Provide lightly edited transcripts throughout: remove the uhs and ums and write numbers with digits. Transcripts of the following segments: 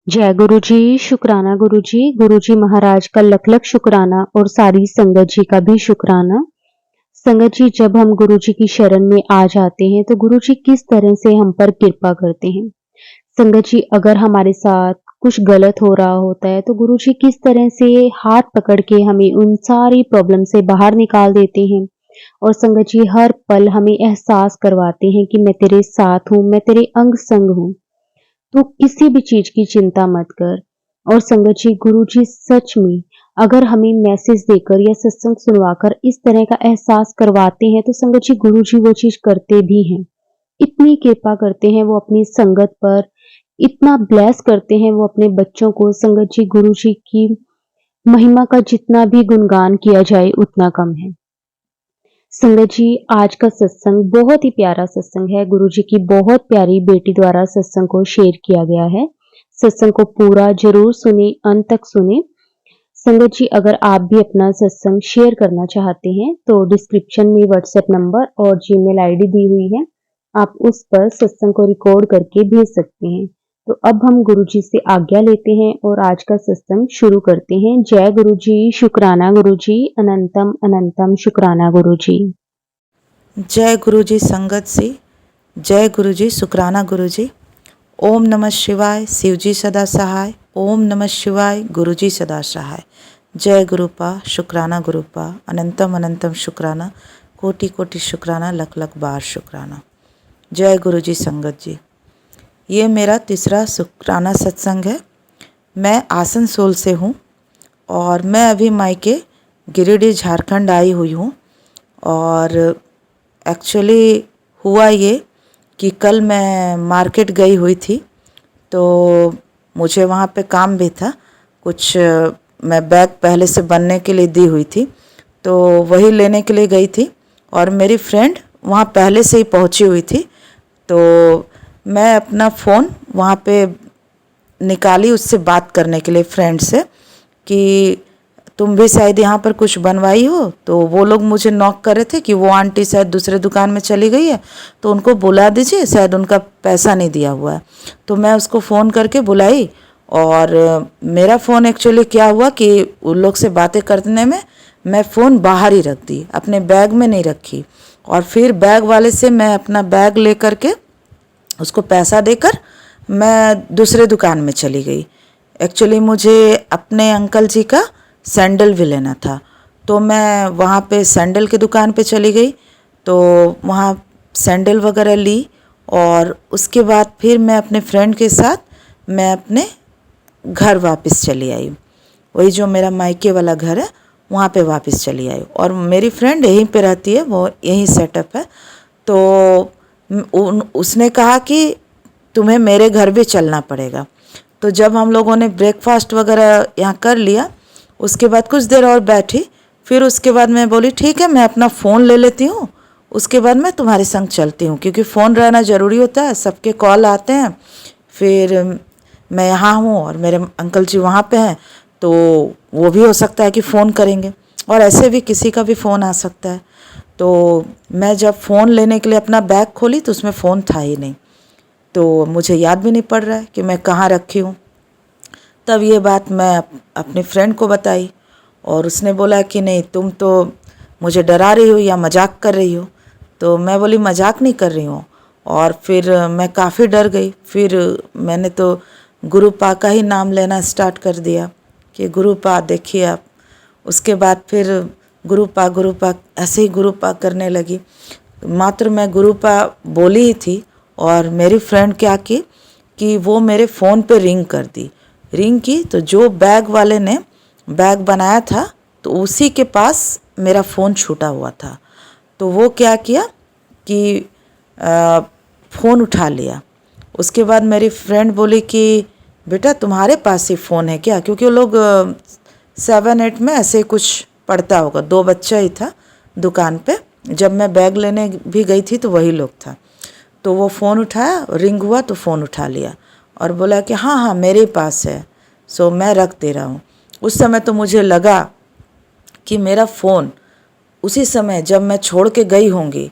जय गुरु जी, शुक्राना गुरु जी। गुरु जी महाराज का लख लख शुक्राना और सारी संगत जी का भी शुक्राना। संगत जी, जब हम गुरु जी की शरण में आ जाते हैं तो गुरु जी किस तरह से हम पर कृपा करते हैं। संगत जी, अगर हमारे साथ कुछ गलत हो रहा होता है तो गुरु जी किस तरह से हाथ पकड़ के हमें उन सारी प्रॉब्लम से बाहर निकाल देते हैं। और संगत जी, हर पल हमें एहसास करवाते हैं कि मैं तेरे साथ हूँ, मैं तेरे अंग संग हूँ, तो किसी भी चीज की चिंता मत कर। और संगत जी, गुरु जी सच में अगर हमें मैसेज देकर या सत्संग सुनवाकर इस तरह का एहसास करवाते हैं तो संगत जी गुरु जी वो चीज करते भी हैं। इतनी कृपा करते हैं वो अपनी संगत पर, इतना ब्लेस करते हैं वो अपने बच्चों को। संगत जी, गुरु जी की महिमा का जितना भी गुणगान किया जाए उतना कम है। संगत जी, आज का सत्संग बहुत ही प्यारा सत्संग है। गुरु जी की बहुत प्यारी बेटी द्वारा सत्संग को शेयर किया गया है। सत्संग को पूरा जरूर सुने, अंत तक सुने। संगत जी, अगर आप भी अपना सत्संग शेयर करना चाहते हैं तो डिस्क्रिप्शन में व्हाट्सएप नंबर और जीमेल आईडी दी हुई है, आप उस पर सत्संग को रिकॉर्ड करके भेज सकते हैं। तो अब हम गुरु जी से आज्ञा लेते हैं और आज का सत्संग शुरू करते हैं। जय गुरु जी, शुक्राना गुरु जी, अनंतम अनंतम शुक्राना गुरु जी। जय गुरु जी संगत सी, जय गुरु जी शुक्राना गुरु जी। ओम नमः शिवाय, शिव जी सदा सहाय। ओम नमः शिवाय, गुरु जी सदा सहाय। जय गुरुपा, शुक्राना गुरुपा, अनंतम अनंतम शुक्राना, कोटि कोटि शुक्राना, लख लख बार शुक्राना। जय गुरु जी संगत जी। ये मेरा तीसरा शुक्राना सत्संग है। मैं आसनसोल से हूँ और मैं अभी मायके गिरिडीह झारखंड आई हुई हूँ। और एक्चुअली हुआ ये कि कल मैं मार्केट गई हुई थी, तो मुझे वहाँ पे काम भी था कुछ। मैं बैग पहले से बनने के लिए दी हुई थी, तो वही लेने के लिए गई थी। और मेरी फ्रेंड वहाँ पहले से ही पहुँची हुई थी, तो मैं अपना फ़ोन वहाँ पे निकाली उससे बात करने के लिए, फ्रेंड से, कि तुम भी शायद यहाँ पर कुछ बनवाई हो। तो वो लोग मुझे नॉक कर रहे थे कि वो आंटी शायद दूसरे दुकान में चली गई है, तो उनको बुला दीजिए, शायद उनका पैसा नहीं दिया हुआ है। तो मैं उसको फ़ोन करके बुलाई, और मेरा फ़ोन एक्चुअली क्या हुआ कि उन लोग से बातें करने में मैं फ़ोन बाहर ही रख दी, अपने बैग में नहीं रखी। और फिर बैग वाले से मैं अपना बैग ले करके उसको पैसा देकर मैं दूसरे दुकान में चली गई। एक्चुअली मुझे अपने अंकल जी का सैंडल भी लेना था, तो मैं वहाँ पे सैंडल की दुकान पे चली गई। तो वहाँ सैंडल वगैरह ली, और उसके बाद फिर मैं अपने फ्रेंड के साथ मैं अपने घर वापस चली आई। वही जो मेरा मायके वाला घर है वहाँ पे वापस चली आई। और मेरी फ्रेंड यहीं पे रहती है, वो यहीं सेटअप है। तो उसने कहा कि तुम्हें मेरे घर भी चलना पड़ेगा। तो जब हम लोगों ने ब्रेकफास्ट वगैरह यहाँ कर लिया, उसके बाद कुछ देर और बैठी, फिर उसके बाद मैं बोली ठीक है, मैं अपना फ़ोन ले लेती हूँ, उसके बाद मैं तुम्हारे संग चलती हूँ, क्योंकि फ़ोन रहना ज़रूरी होता है, सबके कॉल आते हैं। फिर मैं यहाँ हूँ और मेरे अंकल जी वहाँ पे हैं, तो वो भी हो सकता है कि फ़ोन करेंगे, और ऐसे भी किसी का भी फ़ोन आ सकता है। तो मैं जब फ़ोन लेने के लिए अपना बैग खोली तो उसमें फ़ोन था ही नहीं, तो मुझे याद भी नहीं पड़ रहा है कि मैं कहाँ रखी हूँ। तब ये बात मैं अपनी फ्रेंड को बताई, और उसने बोला कि नहीं, तुम तो मुझे डरा रही हो या मजाक कर रही हो। तो मैं बोली मजाक नहीं कर रही हूँ। और फिर मैं काफ़ी डर गई। फिर मैंने तो गुरुपा का ही नाम लेना स्टार्ट कर दिया कि गुरुपा देखिए आप। उसके बाद फिर गुरुपा गुरुपा ऐसे ही गुरुपा करने लगी। मात्र मैं गुरुपा बोली ही थी, और मेरी फ्रेंड क्या की कि वो मेरे फ़ोन पे रिंग कर दी। रिंग की तो जो बैग वाले ने बैग बनाया था, तो उसी के पास मेरा फ़ोन छूटा हुआ था। तो वो क्या किया कि फ़ोन उठा लिया। उसके बाद मेरी फ्रेंड बोली कि बेटा तुम्हारे पास ही फ़ोन है क्या, क्योंकि वो लोग 7-8 में ऐसे कुछ पढ़ता होगा, 2 बच्चा ही था दुकान पे। जब मैं बैग लेने भी गई थी तो वही लोग था। तो वो फ़ोन उठाया, रिंग हुआ तो फ़ोन उठा लिया और बोला कि हाँ हाँ मेरे पास है, सो मैं रख दे रहा हूँ। उस समय तो मुझे लगा कि मेरा फ़ोन उसी समय जब मैं छोड़ के गई होंगी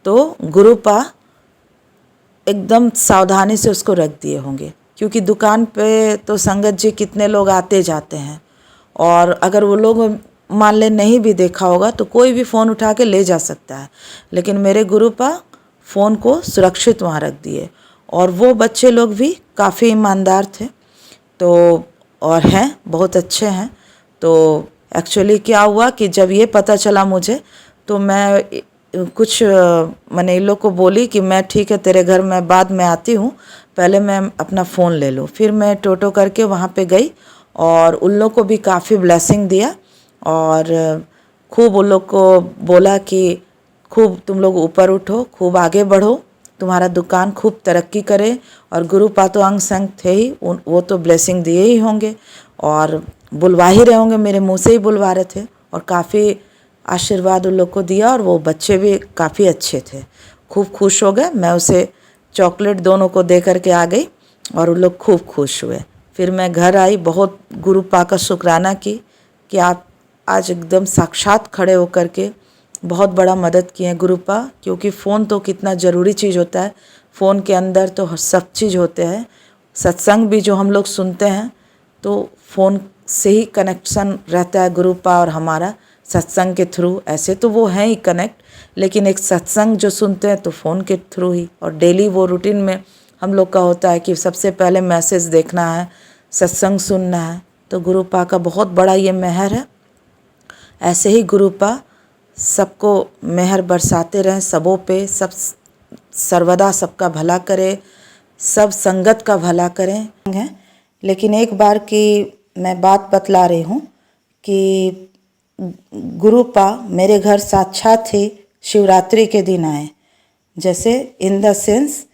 तो गुरुपा एकदम सावधानी से उसको रख दिए होंगे। क्योंकि दुकान पे तो संगत जी कितने लोग आते जाते हैं, और अगर वो लोग मान ले नहीं भी देखा होगा तो कोई भी फ़ोन उठा के ले जा सकता है। लेकिन मेरे गुरुपा फ़ोन को सुरक्षित वहाँ रख दिए, और वो बच्चे लोग भी काफ़ी ईमानदार थे, तो और हैं, बहुत अच्छे हैं। तो एक्चुअली क्या हुआ कि जब ये पता चला मुझे, तो मैं कुछ मैंने इन लोग को बोली कि मैं ठीक है तेरे घर मैं बाद में आती हूँ, पहले मैं अपना फ़ोन ले लूँ। फिर मैं टोटो करके वहाँ पे गई और उन लोग को भी काफ़ी ब्लेसिंग दिया, और खूब उन लोग को बोला कि खूब तुम लोग ऊपर उठो, खूब आगे बढ़ो, तुम्हारा दुकान खूब तरक्की करे। और गुरुपा तो अंग संग थे ही, वो तो ब्लेसिंग दिए ही होंगे और बुलवा ही रहे होंगे, मेरे मुंह से ही बुलवा रहे थे, और काफ़ी आशीर्वाद उन लोग को दिया। और वो बच्चे भी काफ़ी अच्छे थे, खूब खुश हो गए। मैं उसे चॉकलेट दोनों को दे करके आ गई और उन लोग खूब खुश हुए। फिर मैं घर आई, बहुत गुरुपा का शुक्राना की कि आप आज एकदम साक्षात खड़े होकर के बहुत बड़ा मदद किए गुरुपा, क्योंकि फ़ोन तो कितना ज़रूरी चीज़ होता है, फ़ोन के अंदर तो सब चीज़ होते हैं। सत्संग भी जो हम लोग सुनते हैं तो फ़ोन से ही कनेक्शन रहता है गुरुपा और हमारा, सत्संग के थ्रू। ऐसे तो वो हैं ही कनेक्ट, लेकिन एक सत्संग जो सुनते हैं तो फ़ोन के थ्रू ही। और डेली वो रूटीन में हम लोग का होता है कि सबसे पहले मैसेज देखना है, सत्संग सुनना है। तो गुरुपा का बहुत बड़ा ये मेहर है। ऐसे ही गुरुपा सबको मेहर बरसाते रहें, सबों पे, सब सर्वदा सबका भला करे, सब संगत का भला करें। लेकिन एक बार की मैं बात बतला रही हूँ कि गुरुपा मेरे घर साक्षात ही शिवरात्रि के दिन आए, जैसे इन द सेंस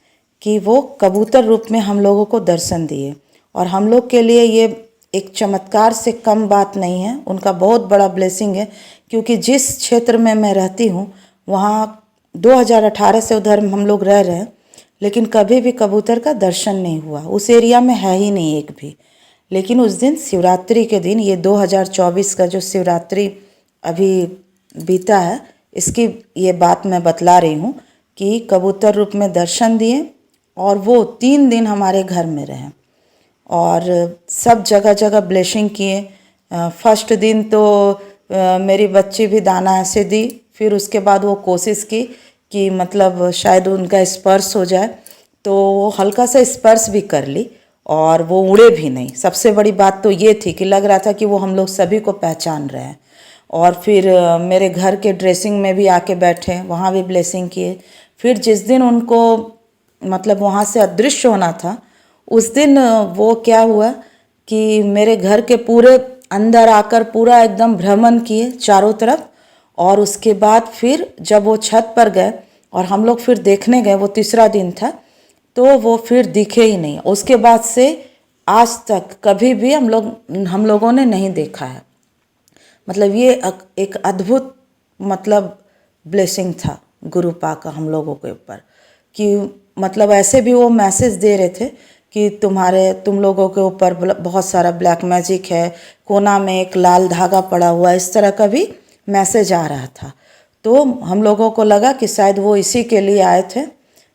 कि वो कबूतर रूप में हम लोगों को दर्शन दिए। और हम लोग के लिए ये एक चमत्कार से कम बात नहीं है, उनका बहुत बड़ा ब्लेसिंग है। क्योंकि जिस क्षेत्र में मैं रहती हूँ वहाँ 2018 से उधर हम लोग रह रहे हैं, लेकिन कभी भी कबूतर का दर्शन नहीं हुआ, उस एरिया में है ही नहीं एक भी। लेकिन उस दिन शिवरात्रि के दिन, ये 2024 का जो शिवरात्रि अभी बीता है, इसकी ये बात मैं बतला रही हूँ कि कबूतर रूप में दर्शन दिए और वो 3 दिन हमारे घर में रहे और सब जगह जगह ब्लेसिंग किए। फर्स्ट दिन तो मेरी बच्ची भी दाना ऐसे दी, फिर उसके बाद वो कोशिश की कि मतलब शायद उनका स्पर्श हो जाए, तो वो हल्का सा स्पर्श भी कर ली और वो उड़े भी नहीं। सबसे बड़ी बात तो ये थी कि लग रहा था कि वो हम लोग सभी को पहचान रहे हैं। और फिर मेरे घर के ड्रेसिंग में भी आके बैठे, वहाँ भी ब्लेसिंग किए। फिर जिस दिन उनको मतलब वहाँ से अदृश्य होना था, उस दिन वो क्या हुआ कि मेरे घर के पूरे अंदर आकर पूरा एकदम भ्रमण किए चारों तरफ। और उसके बाद फिर जब वो छत पर गए और हम लोग फिर देखने गए, वो तीसरा दिन था, तो वो फिर दिखे ही नहीं। उसके बाद से आज तक कभी भी हम लोगों ने नहीं देखा है। मतलब ये एक अद्भुत मतलब ब्लेसिंग था गुरुपा का हम लोगों के ऊपर, कि मतलब ऐसे भी वो मैसेज दे रहे थे कि तुम लोगों के ऊपर बहुत सारा ब्लैक मैजिक है, कोना में एक लाल धागा पड़ा हुआ है, इस तरह का भी मैसेज आ रहा था। तो हम लोगों को लगा कि शायद वो इसी के लिए आए थे,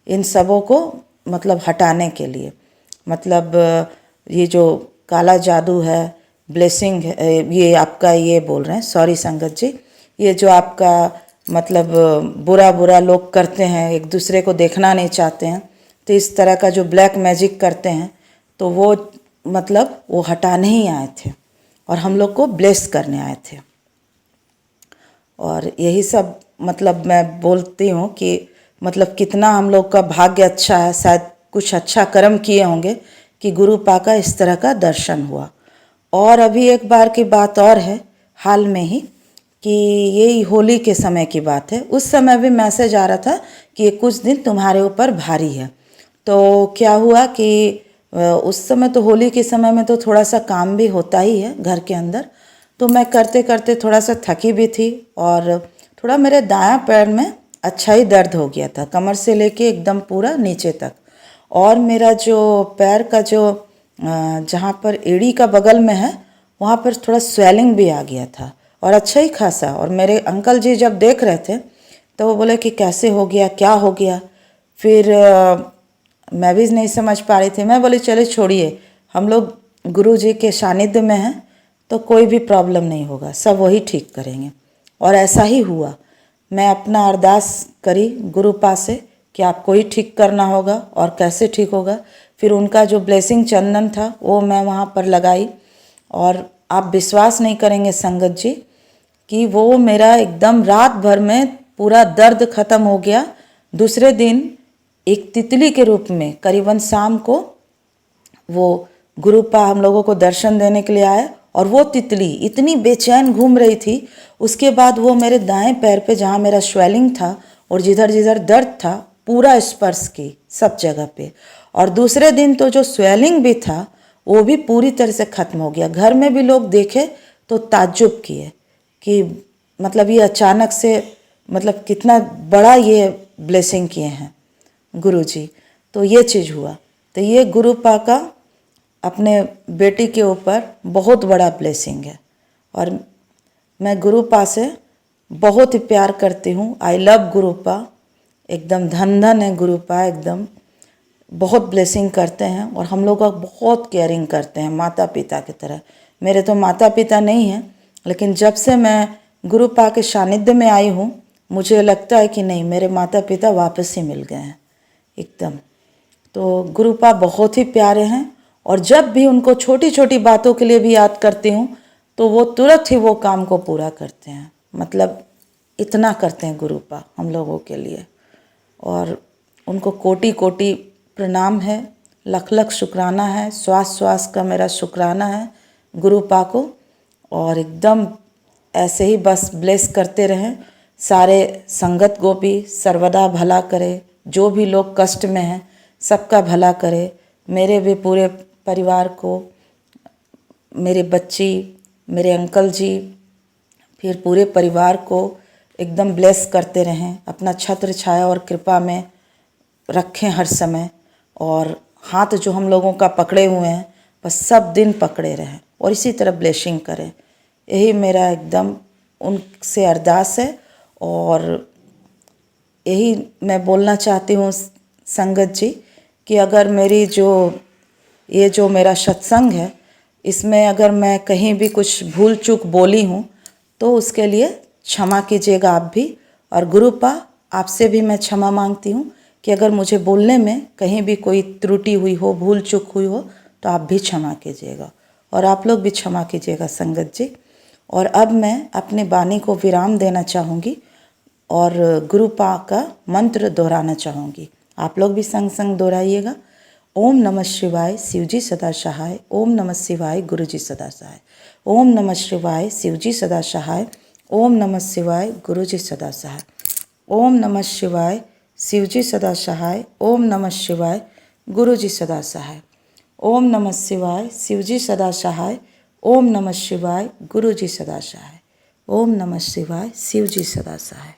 इन सबों को मतलब हटाने के लिए। मतलब ये जो काला जादू है, ब्लेसिंग है, ये आपका ये बोल रहे हैं, सॉरी संगत जी, ये जो आपका मतलब बुरा बुरा लोग करते हैं, एक दूसरे को देखना नहीं चाहते हैं, तो इस तरह का जो ब्लैक मैजिक करते हैं, तो वो मतलब वो हटाने ही आए थे और हम लोग को ब्लेस करने आए थे। और यही सब मतलब मैं बोलती हूँ कि मतलब कितना हम लोग का भाग्य अच्छा है, शायद कुछ अच्छा कर्म किए होंगे कि गुरुपा का इस तरह का दर्शन हुआ। और अभी एक बार की बात और है, हाल में ही, कि यही होली के समय की बात है। उस समय भी मैसेज आ रहा था कि कुछ दिन तुम्हारे ऊपर भारी है। तो क्या हुआ कि उस समय तो होली के समय में तो थोड़ा सा काम भी होता ही है घर के अंदर, तो मैं करते करते थोड़ा सा थकी भी थी और थोड़ा मेरे दायां पैर में अच्छा ही दर्द हो गया था, कमर से लेके एकदम पूरा नीचे तक। और मेरा जो पैर का जो जहाँ पर एड़ी का बगल में है, वहाँ पर थोड़ा स्वेलिंग भी आ गया था और अच्छा ही खासा। और मेरे अंकल जी जब देख रहे थे तो वो बोले कि कैसे हो गया, क्या हो गया। फिर मैं भी नहीं समझ पा रही थी। मैं बोली चले छोड़िए, हम लोग गुरु जी के सानिध्य में हैं तो कोई भी प्रॉब्लम नहीं होगा, सब वही ठीक करेंगे। और ऐसा ही हुआ। मैं अपना अरदास करी गुरु पास से कि आपको ही ठीक करना होगा और कैसे ठीक होगा। फिर उनका जो ब्लेसिंग चंदन था वो मैं वहाँ पर लगाई और आप विश्वास नहीं करेंगे संगत जी कि वो मेरा एकदम रात भर में पूरा दर्द खत्म हो गया। दूसरे दिन एक तितली के रूप में करीबन शाम को वो गुरुपा हम लोगों को दर्शन देने के लिए आए और वो तितली इतनी बेचैन घूम रही थी। उसके बाद वो मेरे दाएं पैर पे जहाँ मेरा स्वेलिंग था और जिधर जिधर दर्द था पूरा स्पर्श की सब जगह पे। और दूसरे दिन तो जो स्वेलिंग भी था वो भी पूरी तरह से ख़त्म हो गया। घर में भी लोग देखे तो ताज्जुब किए कि मतलब ये अचानक से मतलब कितना बड़ा ये ब्लेसिंग किए हैं गुरुजी। तो ये चीज़ हुआ। तो ये गुरुपा का अपने बेटी के ऊपर बहुत बड़ा ब्लेसिंग है और मैं गुरुपा से बहुत ही प्यार करती हूँ। आई लव गुरुपा, एकदम धन धन है गुरुपा, एकदम बहुत ब्लेसिंग करते हैं और हम लोग का बहुत केयरिंग करते हैं माता पिता की तरह। मेरे तो माता पिता नहीं हैं, लेकिन जब से मैं गुरुपा के सानिध्य में आई हूँ मुझे लगता है कि नहीं, मेरे माता पिता वापस ही मिल गए हैं एकदम। तो गुरुपा बहुत ही प्यारे हैं और जब भी उनको छोटी छोटी बातों के लिए भी याद करती हूँ तो वो तुरंत ही वो काम को पूरा करते हैं। मतलब इतना करते हैं गुरुपा हम लोगों के लिए और उनको कोटि कोटि प्रणाम है, लख लख शुक्राना है, श्वास श्वास का मेरा शुक्राना है गुरुपा को। और एकदम ऐसे ही बस ब्लेस करते रहें, सारे संगत को भी सर्वदा भला करे, जो भी लोग कष्ट में हैं सबका भला करे, मेरे भी पूरे परिवार को, मेरे बच्ची, मेरे अंकल जी, फिर पूरे परिवार को एकदम ब्लेस करते रहें, अपना छत्र छाया और कृपा में रखें हर समय। और हाथ जो हम लोगों का पकड़े हुए हैं बस सब दिन पकड़े रहें और इसी तरह ब्लेसिंग करें। यही मेरा एकदम उनसे अरदास है और यही मैं बोलना चाहती हूँ संगत जी कि अगर मेरी ये जो मेरा सत्संग है इसमें अगर मैं कहीं भी कुछ भूल चूक बोली हूँ तो उसके लिए क्षमा कीजिएगा आप भी। और गुरुपा आपसे भी मैं क्षमा मांगती हूँ कि अगर मुझे बोलने में कहीं भी कोई त्रुटि हुई हो, भूल चूक हुई हो तो आप भी क्षमा कीजिएगा और आप लोग भी क्षमा कीजिएगा संगत जी। और अब मैं अपने वाणी को विराम देना चाहूँगी और गुरुपा का मंत्र दोहराना चाहूँगी। आप लोग भी संग संग दोहराइएगा। ओम नमः शिवाय, शिवजी सदा सहाय। ओम नमः शिवाय, गुरुजी सदा सहाय। ओम नमः शिवाय, शिवजी सदा सहाय। ओम नमः शिवाय, गुरुजी सदा सहाय। ओम नमः शिवाय, शिवजी सदा सहाय। ओम नमः शिवाय, गुरुजी सदा सहाय। ओम नमः शिवाय, शिवजी सदा सहाय। ओम नमः शिवाय, गुरुजी सदा सहाय। ओम नमः शिवाय, शिवजी सदा सहाय।